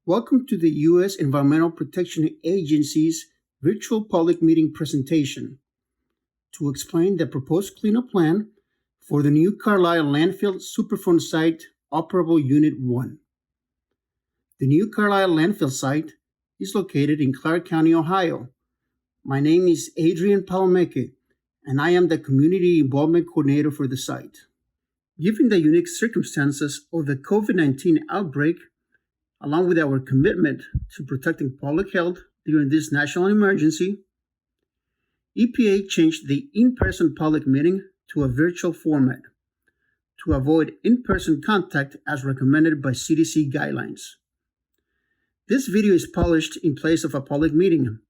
Welcome to the U.S. Environmental Protection Agency's virtual public meeting presentation to explain the proposed cleanup plan for the new Carlisle Landfill Superfund site operable Unit 1. The new Carlisle Landfill site is located in Clark County, Ohio. My name is Adrian Palomeke, and I am the Community Involvement Coordinator for the site. Given the unique circumstances of the COVID-19 outbreak, along with our commitment to protecting public health during this national emergency, EPA changed the in-person public meeting to a virtual format to avoid in-person contact as recommended by CDC guidelines. This video is published in place of a public meeting,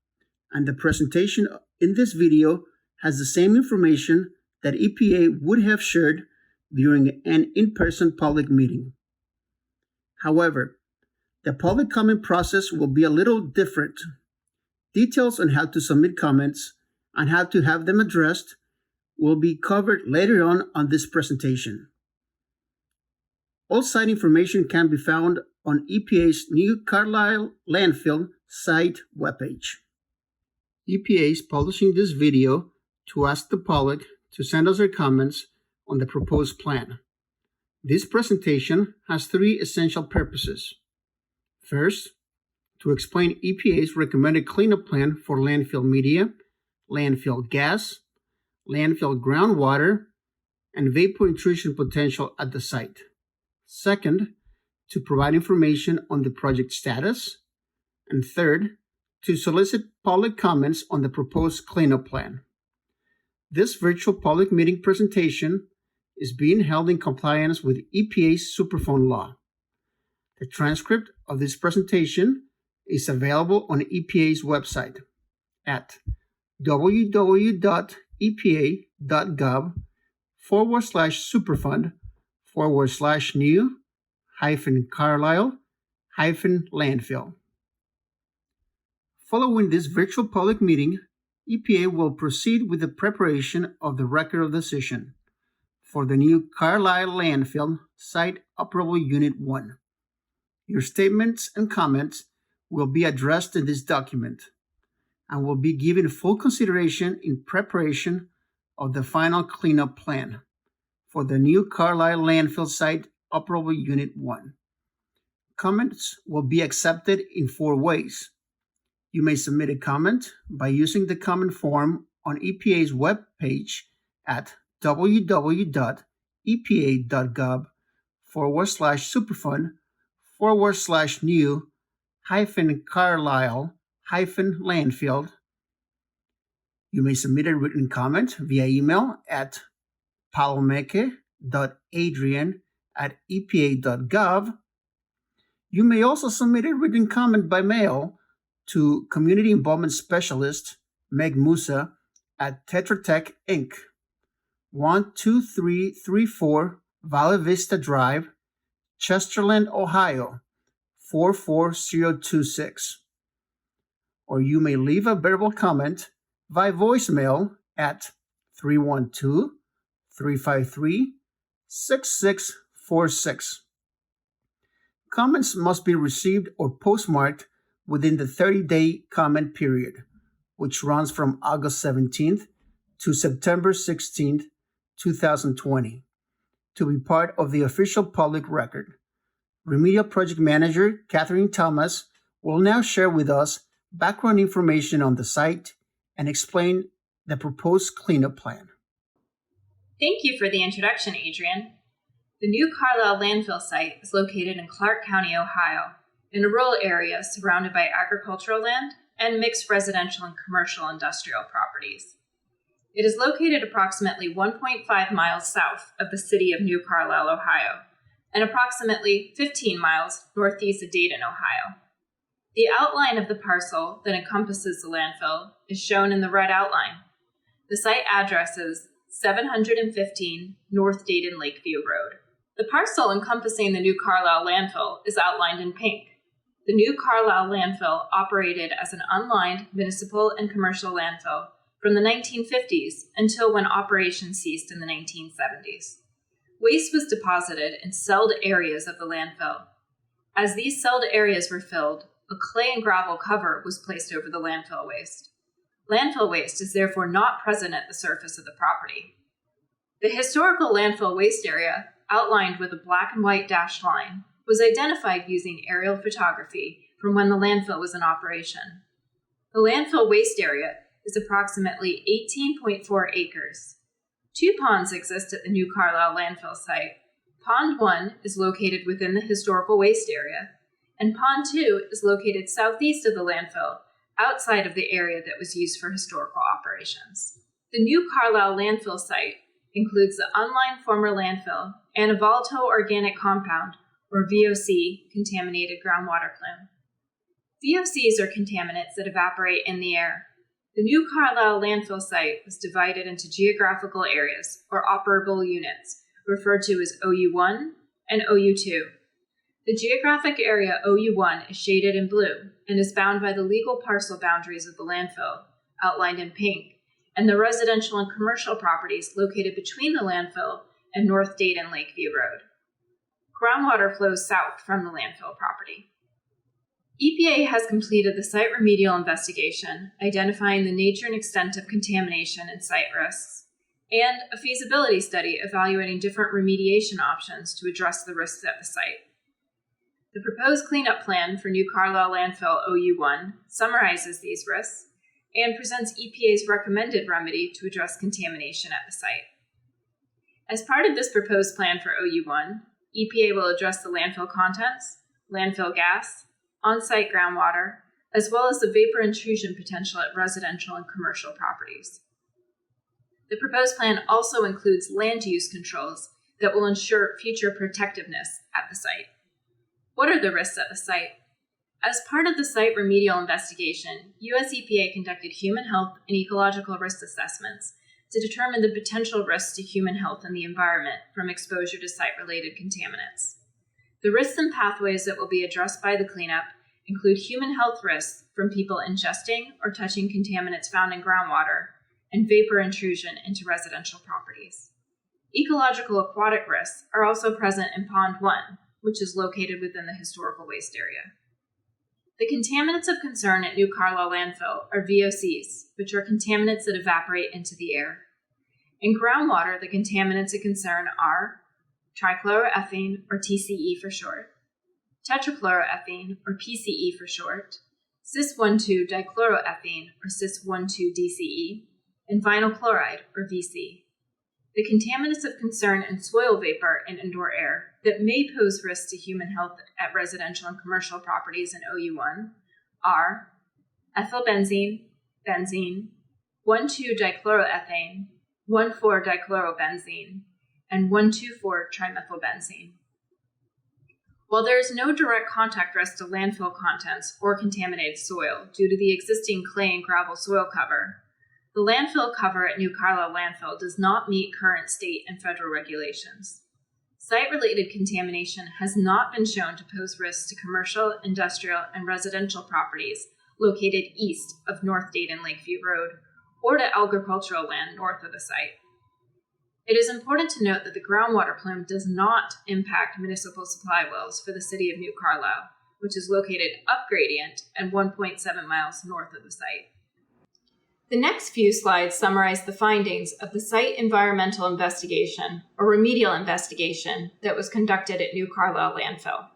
and the presentation in this video has the same information that EPA would have shared during an in-person public meeting. However, the public comment process will be a little different. Details on how to submit comments and how to have them addressed will be covered later on this presentation. All site information can be found on EPA's new Carlisle Landfill site webpage. EPA is publishing this video to ask the public to send us their comments on the proposed plan. This presentation has three essential purposes. First, to explain EPA's recommended cleanup plan for landfill media, landfill gas, landfill groundwater, and vapor intrusion potential at the site. Second, to provide information on the project status. And third, to solicit public comments on the proposed cleanup plan. This virtual public meeting presentation is being held in compliance with EPA's Superfund law. The transcript of this presentation is available on EPA's website at www.epa.gov/superfund/new-Carlisle-landfill. Following this virtual public meeting, EPA will proceed with the preparation of the record of decision for the new Carlisle Landfill Site Operable Unit 1. Your statements and comments will be addressed in this document and will be given full consideration in preparation of the final cleanup plan for the new Carlisle Landfill Site Operable Unit 1. Comments will be accepted in 4 ways. You may submit a comment by using the comment form on EPA's webpage at www.epa.gov/superfund/new-Carlisle-landfill. You may submit a written comment via email at palomeke.adrian@epa.gov. You may also submit a written comment by mail to Community Involvement Specialist Meg Musa at Tetra Tech Inc., 12334 Valley Vista Drive, Chesterland, Ohio, 44026. Or you may leave a verbal comment via voicemail at 312-353-6646. Comments must be received or postmarked within the 30-day comment period, which runs from August 17th to September 16th, 2020, to be part of the official public record. Remedial Project Manager Catherine Thomas will now share with us background information on the site and explain the proposed cleanup plan. Thank you for the introduction, Adrian. The new Carlisle landfill site is located in Clark County, Ohio, in a rural area surrounded by agricultural land and mixed residential and commercial industrial properties. It is located approximately 1.5 miles south of the city of New Carlisle, Ohio, and approximately 15 miles northeast of Dayton, Ohio. The outline of the parcel that encompasses the landfill is shown in the red outline. The site address is 715 North Dayton Lakeview Road. The parcel encompassing the new Carlisle landfill is outlined in pink. The new Carlisle landfill operated as an unlined municipal and commercial landfill from the 1950s until when operations ceased in the 1970s. Waste was deposited in celled areas of the landfill. As these celled areas were filled, a clay and gravel cover was placed over the landfill waste. Landfill waste is therefore not present at the surface of the property. The historical landfill waste area, outlined with a black and white dashed line, was identified using aerial photography from when the landfill was in operation. The landfill waste area is approximately 18.4 acres. 2 ponds exist at the new Carlisle landfill site. Pond 1 is located within the historical waste area, and Pond 2 is located southeast of the landfill, outside of the area that was used for historical operations. The new Carlisle landfill site includes the unlined former landfill and a volatile organic compound, or VOC, contaminated groundwater plume. VOCs are contaminants that evaporate in the air. The new Carlisle landfill site was divided into geographical areas, or operable units, referred to as OU1 and OU2. The geographic area OU1 is shaded in blue and is bound by the legal parcel boundaries of the landfill, outlined in pink, and the residential and commercial properties located between the landfill and North Dayton Lakeview Road. Groundwater flows south from the landfill property. EPA has completed the site remedial investigation, identifying the nature and extent of contamination and site risks, and a feasibility study evaluating different remediation options to address the risks at the site. The proposed cleanup plan for new Carlisle Landfill OU1 summarizes these risks and presents EPA's recommended remedy to address contamination at the site. As part of this proposed plan for OU1, EPA will address the landfill contents, landfill gas, on-site groundwater, as well as the vapor intrusion potential at residential and commercial properties. The proposed plan also includes land use controls that will ensure future protectiveness at the site. What are the risks at the site? As part of the site remedial investigation, US EPA conducted human health and ecological risk assessments to determine the potential risks to human health and the environment from exposure to site-related contaminants. The risks and pathways that will be addressed by the cleanup include human health risks from people ingesting or touching contaminants found in groundwater and vapor intrusion into residential properties. Ecological aquatic risks are also present in Pond 1, which is located within the historical waste area. The contaminants of concern at New Carlisle Landfill are VOCs, which are contaminants that evaporate into the air. In groundwater, the contaminants of concern are trichloroethane, or TCE for short, tetrachloroethane, or PCE for short, cis-1,2-dichloroethane, or cis-1,2-DCE, and vinyl chloride, or VC. The contaminants of concern in soil vapor and indoor air that may pose risks to human health at residential and commercial properties in OU1 are ethylbenzene, benzene, 1,2-dichloroethane, 1,4-dichlorobenzene, and 1,2,4-trimethylbenzene. While there is no direct contact risk to landfill contents or contaminated soil due to the existing clay and gravel soil cover, the landfill cover at New Carlisle Landfill does not meet current state and federal regulations. Site-related contamination has not been shown to pose risks to commercial, industrial, and residential properties located east of North Dayton Lakeview Road or to agricultural land north of the site. It is important to note that the groundwater plume does not impact municipal supply wells for the city of New Carlisle, which is located upgradient and 1.7 miles north of the site. The next few slides summarize the findings of the site environmental investigation, or remedial investigation, that was conducted at New Carlisle Landfill.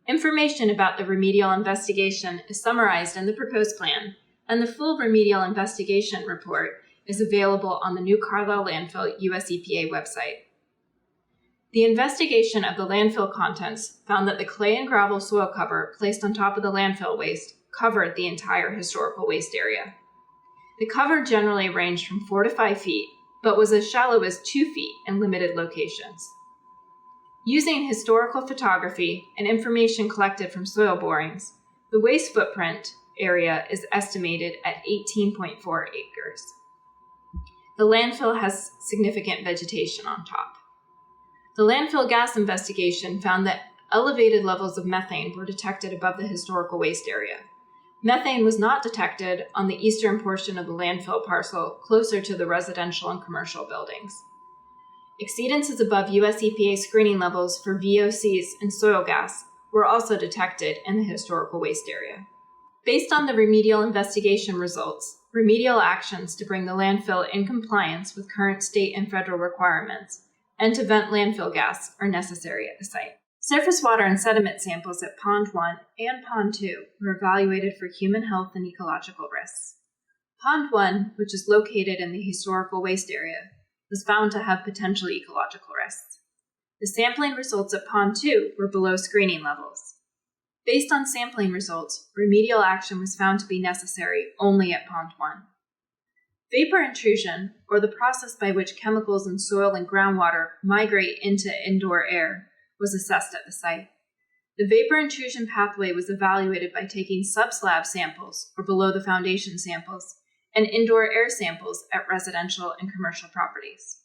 Information about the remedial investigation is summarized in the proposed plan, and the full remedial investigation report is available on the New Carlisle Landfill US EPA website. The investigation of the landfill contents found that the clay and gravel soil cover placed on top of the landfill waste covered the entire historical waste area. The cover generally ranged from 4 to 5 feet, but was as shallow as 2 feet in limited locations. Using historical photography and information collected from soil borings, the waste footprint area is estimated at 18.4 acres. The landfill has significant vegetation on top. The landfill gas investigation found that elevated levels of methane were detected above the historical waste area. Methane was not detected on the eastern portion of the landfill parcel closer to the residential and commercial buildings. Exceedances above US EPA screening levels for VOCs and soil gas were also detected in the historical waste area. Based on the remedial investigation results, remedial actions to bring the landfill in compliance with current state and federal requirements and to vent landfill gas are necessary at the site. Surface water and sediment samples at Pond 1 and Pond 2 were evaluated for human health and ecological risks. Pond 1, which is located in the historical waste area, was found to have potential ecological risks. The sampling results at Pond 2 were below screening levels. Based on sampling results, remedial action was found to be necessary only at Pond 1. Vapor intrusion, or the process by which chemicals in soil and groundwater migrate into indoor air, was assessed at the site. The vapor intrusion pathway was evaluated by taking subslab samples, or below the foundation samples, and indoor air samples at residential and commercial properties.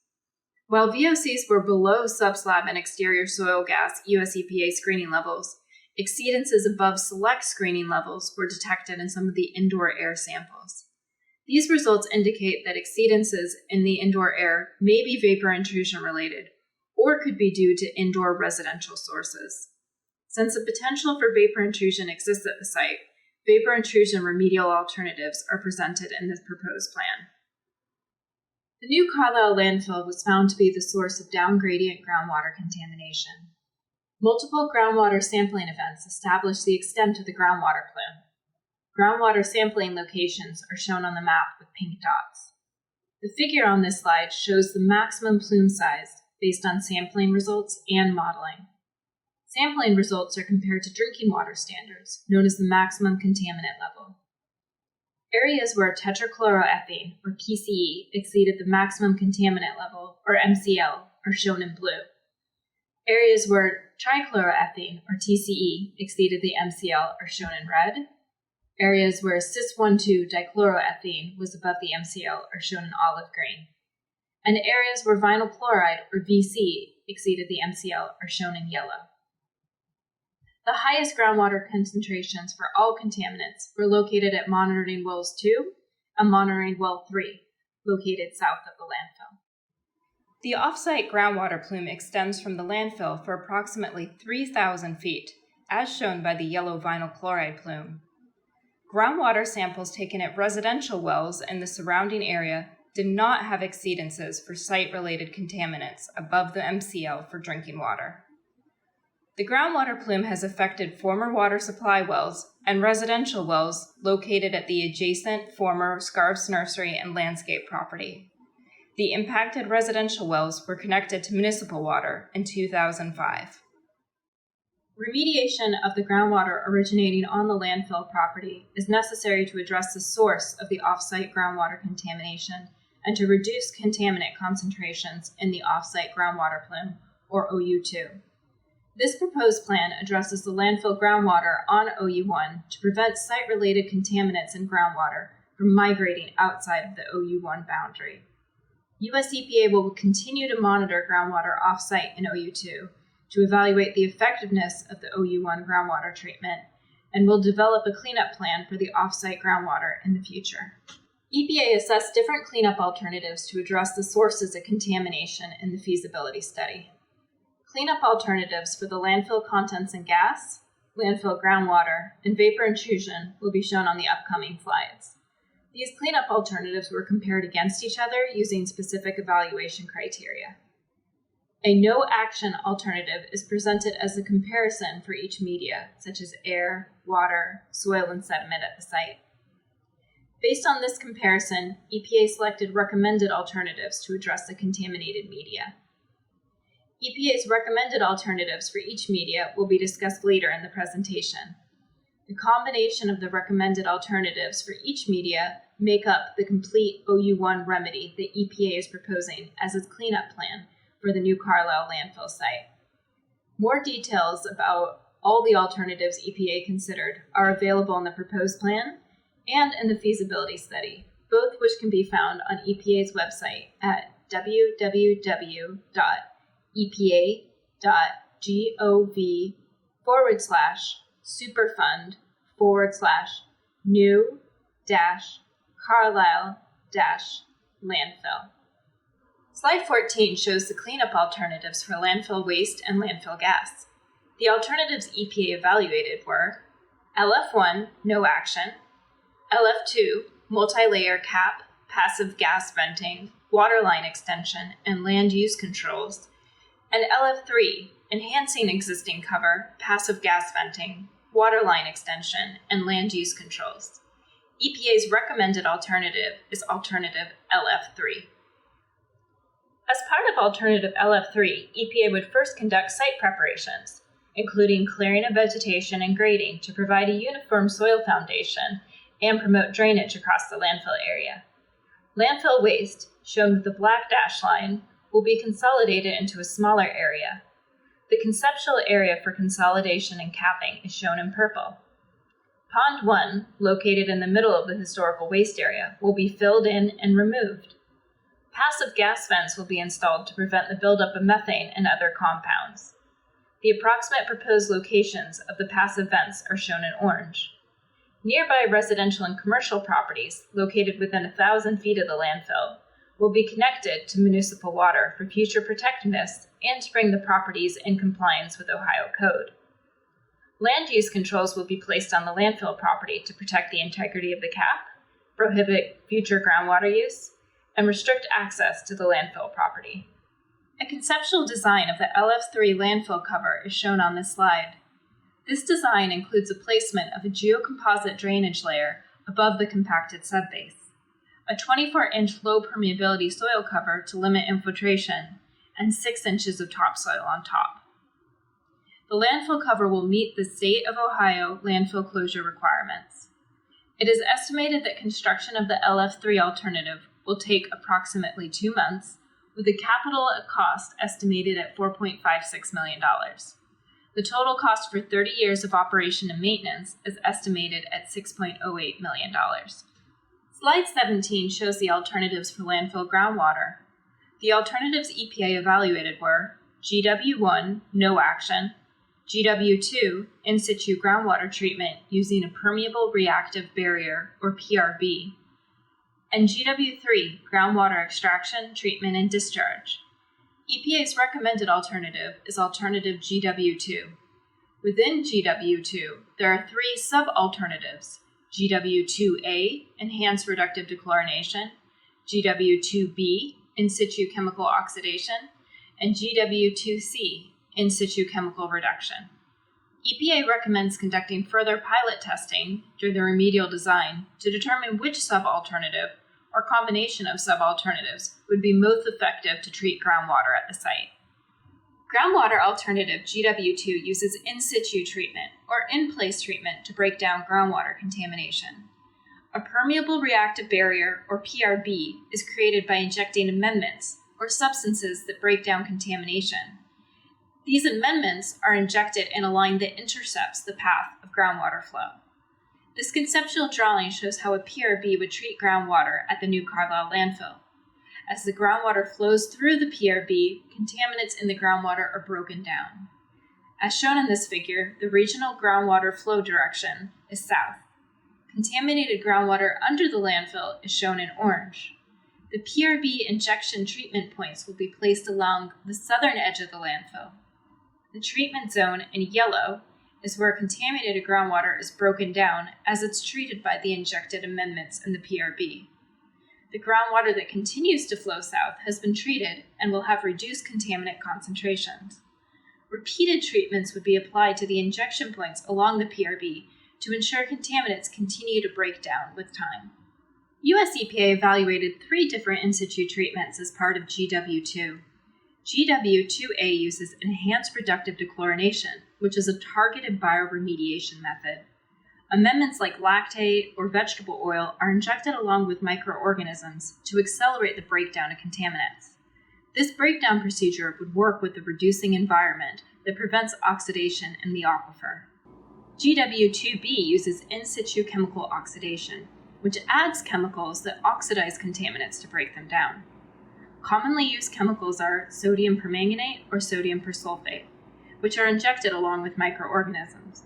While VOCs were below subslab and exterior soil gas US EPA screening levels, exceedances above select screening levels were detected in some of the indoor air samples. These results indicate that exceedances in the indoor air may be vapor intrusion related, or could be due to indoor residential sources. Since the potential for vapor intrusion exists at the site, vapor intrusion remedial alternatives are presented in this proposed plan. The new Carlisle landfill was found to be the source of down-gradient groundwater contamination. Multiple groundwater sampling events established the extent of the groundwater plume. Groundwater sampling locations are shown on the map with pink dots. The figure on this slide shows the maximum plume size based on sampling results and modeling. Sampling results are compared to drinking water standards, known as the maximum contaminant level. Areas where tetrachloroethene, or PCE, exceeded the maximum contaminant level, or MCL, are shown in blue. Areas where trichloroethene, or TCE, exceeded the MCL are shown in red. Areas where cis-1,2-dichloroethene was above the MCL are shown in olive green. And areas where vinyl chloride, or VC, exceeded the MCL are shown in yellow. The highest groundwater concentrations for all contaminants were located at Monitoring Wells 2 and Monitoring Well 3, located south of the landfill. The off-site groundwater plume extends from the landfill for approximately 3,000 feet, as shown by the yellow vinyl chloride plume. Groundwater samples taken at residential wells in the surrounding area did not have exceedances for site-related contaminants above the MCL for drinking water. The groundwater plume has affected former water supply wells and residential wells located at the adjacent former Scarf's Nursery and Landscape property. The impacted residential wells were connected to municipal water in 2005. Remediation of the groundwater originating on the landfill property is necessary to address the source of the off-site groundwater contamination and to reduce contaminant concentrations in the off-site groundwater plume, or OU2. This proposed plan addresses the landfill groundwater on OU1 to prevent site-related contaminants in groundwater from migrating outside of the OU1 boundary. US EPA will continue to monitor groundwater off-site in OU2 to evaluate the effectiveness of the OU1 groundwater treatment and will develop a cleanup plan for the off-site groundwater in the future. EPA assessed different cleanup alternatives to address the sources of contamination in the feasibility study. Cleanup alternatives for the landfill contents and gas, landfill groundwater, and vapor intrusion will be shown on the upcoming slides. These cleanup alternatives were compared against each other using specific evaluation criteria. A no-action alternative is presented as a comparison for each media, such as air, water, soil, and sediment at the site. Based on this comparison, EPA selected recommended alternatives to address the contaminated media. EPA's recommended alternatives for each media will be discussed later in the presentation. The combination of the recommended alternatives for each media make up the complete OU1 remedy that EPA is proposing as its cleanup plan for the new Carlisle landfill site. More details about all the alternatives EPA considered are available in the proposed plan and in the feasibility study, both which can be found on EPA's website at www.epa.gov/superfund/new-Carlisle-landfill. Slide 14 shows the cleanup alternatives for landfill waste and landfill gas. The alternatives EPA evaluated were LF1, no action, LF2, multi-layer cap, passive gas venting, waterline extension, and land use controls, and LF3, enhancing existing cover, passive gas venting, waterline extension, and land use controls. EPA's recommended alternative is alternative LF3. As part of alternative LF3, EPA would first conduct site preparations, including clearing of vegetation and grading to provide a uniform soil foundation and promote drainage across the landfill area. Landfill waste, shown with the black dashed line, will be consolidated into a smaller area. The conceptual area for consolidation and capping is shown in purple. Pond 1, located in the middle of the historical waste area, will be filled in and removed. Passive gas vents will be installed to prevent the buildup of methane and other compounds. The approximate proposed locations of the passive vents are shown in orange. Nearby residential and commercial properties, located within 1,000 feet of the landfill, will be connected to municipal water for future protectiveness and to bring the properties in compliance with Ohio code. Land use controls will be placed on the landfill property to protect the integrity of the cap, prohibit future groundwater use, and restrict access to the landfill property. A conceptual design of the LF3 landfill cover is shown on this slide. This design includes a placement of a geocomposite drainage layer above the compacted subbase, a 24-inch low permeability soil cover to limit infiltration, and 6 inches of topsoil on top. The landfill cover will meet the State of Ohio landfill closure requirements. It is estimated that construction of the LF3 alternative will take approximately 2 months, with a capital cost estimated at $4.56 million. The total cost for 30 years of operation and maintenance is estimated at $6.08 million. Slide 17 shows the alternatives for landfill groundwater. The alternatives EPA evaluated were GW1, no action, GW2, in situ groundwater treatment using a permeable reactive barrier, or PRB, and GW3, groundwater extraction, treatment, and discharge. EPA's recommended alternative is alternative GW2. Within GW2, there are 3 sub-alternatives: GW2A, enhanced reductive dechlorination, GW2B, in situ chemical oxidation, and GW2C, in situ chemical reduction. EPA recommends conducting further pilot testing during the remedial design to determine which sub-alternative or combination of sub-alternatives would be most effective to treat groundwater at the site. Groundwater alternative GW2 uses in situ treatment or in-place treatment to break down groundwater contamination. A permeable reactive barrier, or PRB, is created by injecting amendments, or substances that break down contamination. These amendments are injected in a line that intercepts the path of groundwater flow. This conceptual drawing shows how a PRB would treat groundwater at the new Carlisle landfill. As the groundwater flows through the PRB, contaminants in the groundwater are broken down. As shown in this figure, the regional groundwater flow direction is south. Contaminated groundwater under the landfill is shown in orange. The PRB injection treatment points will be placed along the southern edge of the landfill. The treatment zone in yellow is where contaminated groundwater is broken down as it's treated by the injected amendments in the PRB. The groundwater that continues to flow south has been treated and will have reduced contaminant concentrations. Repeated treatments would be applied to the injection points along the PRB to ensure contaminants continue to break down with time. US EPA evaluated 3 different in situ treatments as part of GW2. GW2A uses enhanced reductive dechlorination, which is a targeted bioremediation method. Amendments like lactate or vegetable oil are injected along with microorganisms to accelerate the breakdown of contaminants. This breakdown procedure would work with the reducing environment that prevents oxidation in the aquifer. GW2B uses in situ chemical oxidation, which adds chemicals that oxidize contaminants to break them down. Commonly used chemicals are sodium permanganate or sodium persulfate, which are injected along with microorganisms.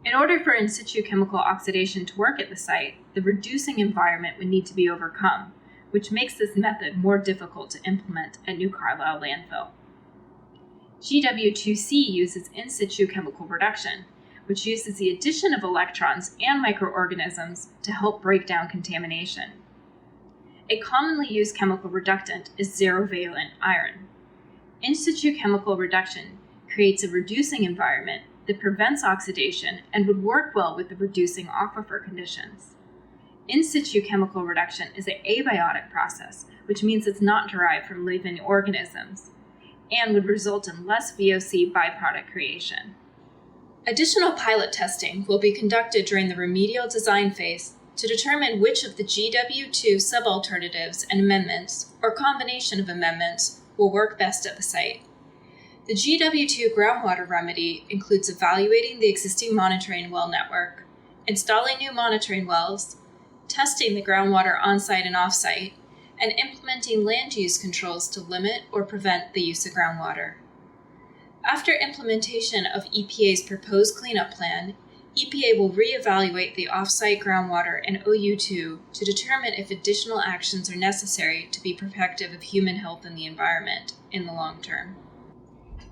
In order for in situ chemical oxidation to work at the site, the reducing environment would need to be overcome, which makes this method more difficult to implement at New Carlisle Landfill. GW2C uses in situ chemical reduction, which uses the addition of electrons and microorganisms to help break down contamination. A commonly used chemical reductant is zero-valent iron. In situ chemical reduction creates a reducing environment that prevents oxidation and would work well with the reducing aquifer conditions. In situ chemical reduction is an abiotic process, which means it's not derived from living organisms, and would result in less VOC byproduct creation. Additional pilot testing will be conducted during the remedial design phase to determine which of the GW2 subalternatives and amendments, or combination of amendments, will work best at the site. The GW2 groundwater remedy includes evaluating the existing monitoring well network, installing new monitoring wells, testing the groundwater on-site and off-site, and implementing land use controls to limit or prevent the use of groundwater. After implementation of EPA's proposed cleanup plan, EPA will reevaluate the off-site groundwater in OU2 to determine if additional actions are necessary to be protective of human health and the environment in the long term.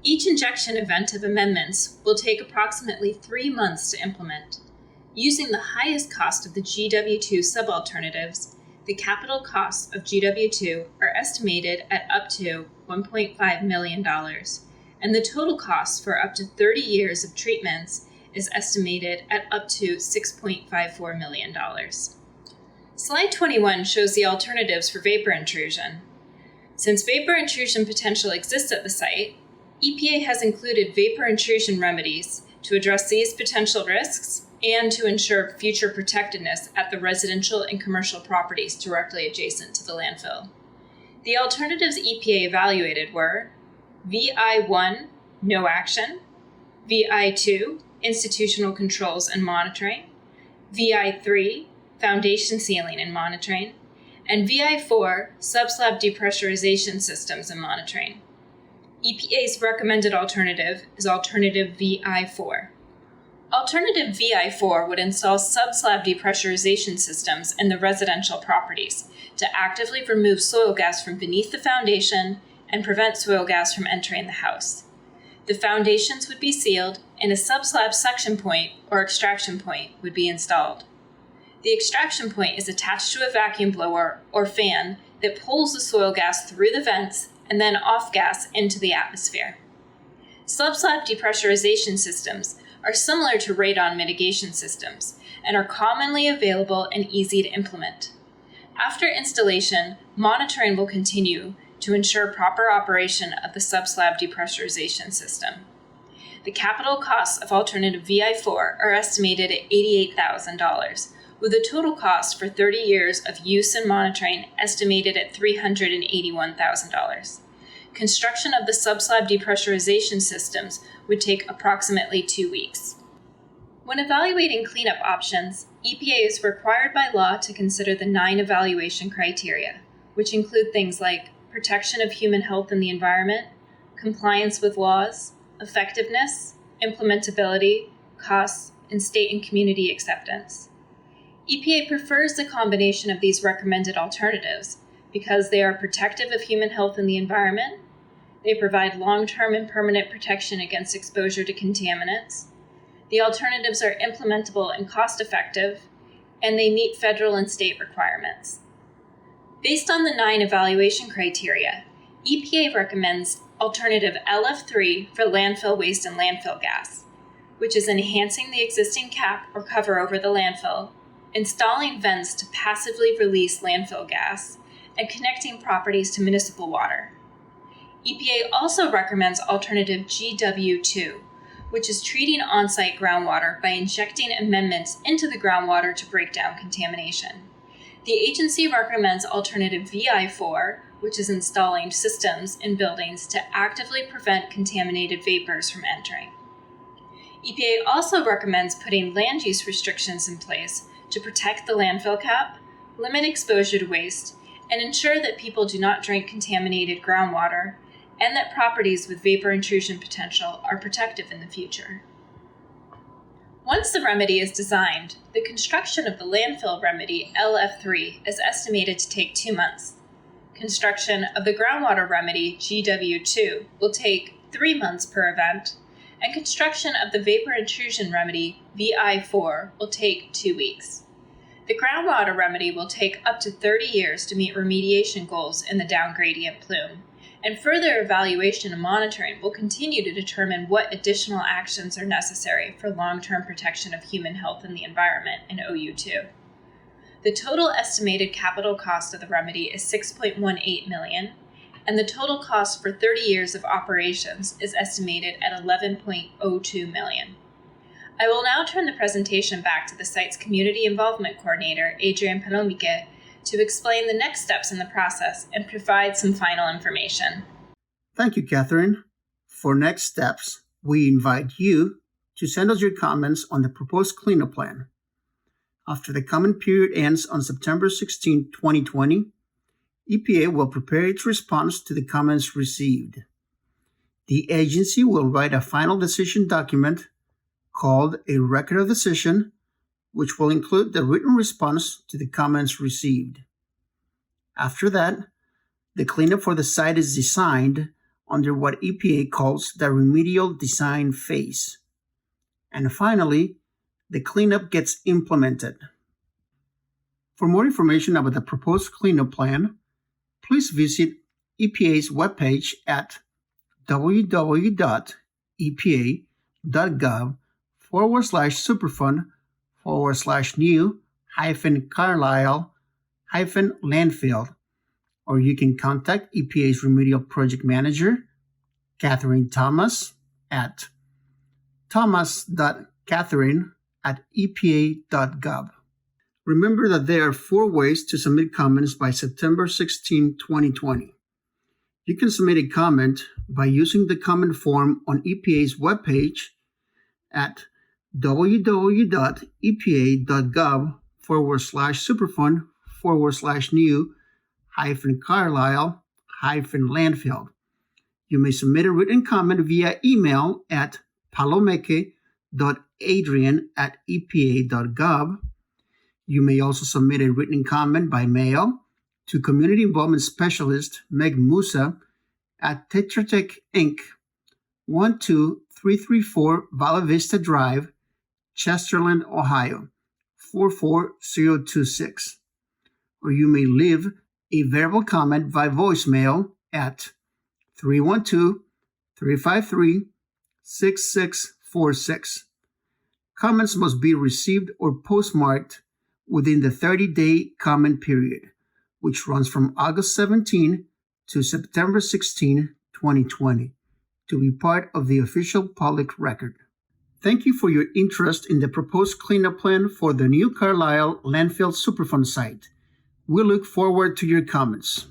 Each injection event of amendments will take approximately 3 months to implement. Using the highest cost of the GW2 subalternatives, the capital costs of GW2 are estimated at up to $1.5 million, and the total cost for up to 30 years of treatments is estimated at up to $6.54 million. Slide 21 shows the alternatives for vapor intrusion. Since vapor intrusion potential exists at the site, EPA has included vapor intrusion remedies to address these potential risks and to ensure future protectedness at the residential and commercial properties directly adjacent to the landfill. The alternatives EPA evaluated were VI1, no action, VI2, institutional controls and monitoring, VI3, foundation sealing and monitoring, and VI4, subslab depressurization systems and monitoring. EPA's recommended alternative is alternative VI4. Alternative VI4 would install subslab depressurization systems in the residential properties to actively remove soil gas from beneath the foundation and prevent soil gas from entering the house. The foundations would be sealed and a subslab suction point or extraction point would be installed. The extraction point is attached to a vacuum blower or fan that pulls the soil gas through the vents and then off gas into the atmosphere. Subslab depressurization systems are similar to radon mitigation systems and are commonly available and easy to implement. After installation, monitoring will continue to ensure proper operation of the subslab depressurization system. The capital costs of alternative VI4 are estimated at $88,000, with a total cost for 30 years of use and monitoring estimated at $381,000. Construction of the subslab depressurization systems would take approximately 2 weeks. When evaluating cleanup options, EPA is required by law to consider the 9 evaluation criteria, which include things like protection of human health and the environment, compliance with laws, effectiveness, implementability, costs, and state and community acceptance. EPA prefers the combination of these recommended alternatives because they are protective of human health and the environment, they provide long-term and permanent protection against exposure to contaminants, the alternatives are implementable and cost-effective, and they meet federal and state requirements. Based on the 9 evaluation criteria, EPA recommends alternative LF3 for landfill waste and landfill gas, which is enhancing the existing cap or cover over the landfill, installing vents to passively release landfill gas, and connecting properties to municipal water. EPA also recommends alternative GW2, which is treating on-site groundwater by injecting amendments into the groundwater to break down contamination. The agency recommends alternative VI4, which is installing systems in buildings to actively prevent contaminated vapors from entering. EPA also recommends putting land use restrictions in place to protect the landfill cap, limit exposure to waste, and ensure that people do not drink contaminated groundwater, and that properties with vapor intrusion potential are protective in the future. Once the remedy is designed, the construction of the landfill remedy LF3 is estimated to take 2 months. Construction of the groundwater remedy GW2 will take 3 months per event, and construction of the vapor intrusion remedy VI4 will take 2 weeks. The groundwater remedy will take up to 30 years to meet remediation goals in the down gradient plume, and further evaluation and monitoring will continue to determine what additional actions are necessary for long-term protection of human health and the environment in OU2. The total estimated capital cost of the remedy is $6.18 million, and the total cost for 30 years of operations is estimated at $11.02 million. I will now turn the presentation back to the site's Community Involvement Coordinator, Adrian Panomique, to explain the next steps in the process and provide some final information. Thank you, Catherine. For next steps, we invite you to send us your comments on the proposed cleanup plan. After the comment period ends on September 16, 2020, EPA will prepare its response to the comments received. The agency will write a final decision document called a Record of Decision, which will include the written response to the comments received. After that, the cleanup for the site is designed under what EPA calls the remedial design phase. And finally, the cleanup gets implemented. For more information about the proposed cleanup plan, please visit EPA's webpage at www.epa.gov/superfund/new-Carlisle-landfill, or you can contact EPA's Remedial Project Manager, Catherine Thomas, at thomas.catherine@epa.gov. Remember that there are 4 ways to submit comments by September 16, 2020. You can submit a comment by using the comment form on EPA's webpage at www.epa.gov/superfund/new-Carlisle-landfill. You may submit a written comment via email at palomeke.adrian@epa.gov. You may also submit a written comment by mail to Community Involvement Specialist Meg Musa at Tetra Tech Inc., 12334 Vala Vista Drive, Chesterland, Ohio, 44026. Or you may leave a verbal comment by voicemail at 312-353-6646. Comments must be received or postmarked within the 30-day comment period, which runs from August 17 to September 16, 2020, to be part of the official public record. Thank you for your interest in the proposed cleanup plan for the new Carlisle Landfill Superfund site. We look forward to your comments.